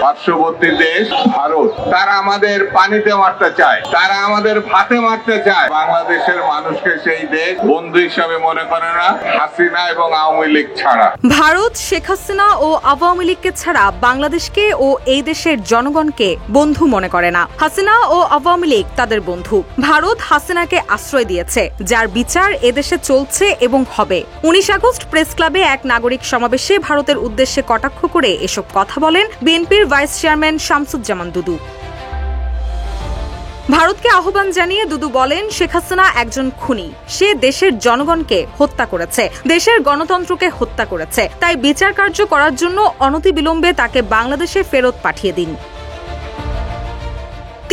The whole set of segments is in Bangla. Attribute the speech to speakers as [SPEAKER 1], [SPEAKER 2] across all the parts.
[SPEAKER 1] পার্শ্ববর্তী দেশ ভারত, তারা আমাদের পানিতে মারতে চায়, তারা আমাদের ভাতে মারতে চায়। বাংলাদেশের মানুষকে সেই দেশ বন্ধু হিসাবে মনে করে না, হাসিনা এবং আওয়ামী লীগ ছাড়া।
[SPEAKER 2] ভারত শেখ হাসিনা ও আওয়ামী লীগকে ছাড়া বাংলাদেশকে ও এই দেশের জনগণকে বন্ধু মনে করে না। হাসিনা ও আওয়ামী লীগ তাদের বন্ধু। ভারত হাসিনাকে আশ্রয় দিয়েছে, যার বিচার এদেশে চলছে এবং হবে। 19 আগস্ট প্রেস ক্লাবে এক নাগরিক সমাবেশে ভারতের উদ্দেশ্যে কটাক্ষ করে এসব কথা বলেন বিএনপির ভাইস চেয়ারম্যান শামসুজ্জামান দুদু। ভারতকে আহ্বান জানিয়ে দুদু বলেন, শেখ হাসিনা একজন খুনি। সে দেশের জনগণকে হত্যা করেছে, দেশের গণতন্ত্রকে হত্যা করেছে। তাই বিচার কার্য করার জন্য অনতিবিলম্বে তাকে বাংলাদেশে ফেরত পাঠিয়ে দিন।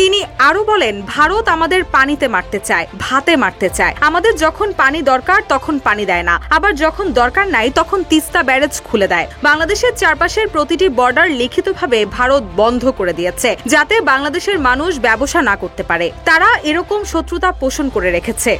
[SPEAKER 2] তিনি আরো বলেন, ভারত আমাদের পানিতে মারতে চায়, ভাতে মারতে চায়। আমাদের যখন পানি দরকার তখন পানি দেয় না, আবার যখন দরকার নাই তখন তিস্তা ব্যারেজ খুলে দেয়। বাংলাদেশের চারপাশের প্রতিটি বর্ডার লিখিতভাবে ভারত বন্ধ করে দিয়েছে, যাতে বাংলাদেশের মানুষ ব্যবসা না করতে পারে। তারা এরকম শত্রুতা পোষণ করে রেখেছে।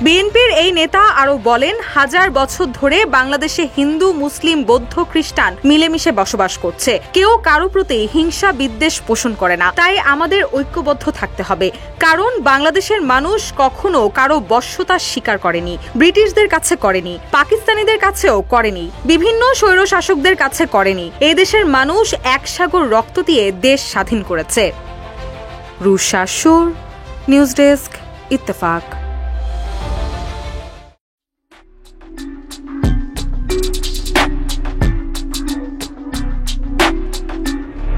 [SPEAKER 2] বিএনপির এই নেতা আরো বলেন, হাজার বছর ধরে বাংলাদেশে হিন্দু, মুসলিম, বৌদ্ধ, খ্রিস্টান মিলেমিশে বসবাস করছে। কেউ কারো প্রতি হিংসা বিদ্বেষ পোষণ করে না। তাই আমাদের ঐক্যবদ্ধ থাকতে হবে, কারণ বাংলাদেশের মানুষ কখনো কারো বশ্যতা স্বীকার করেনি। ব্রিটিশদের কাছে করেনি, পাকিস্তানিদের কাছেও করেনি, বিভিন্ন স্বৈরশাসকদের কাছে করেনি। এই দেশের মানুষ এক সাগর রক্ত দিয়ে দেশ স্বাধীন করেছে। রুশা সুর, নিউজ ডেস্ক, ইত্তেফাক।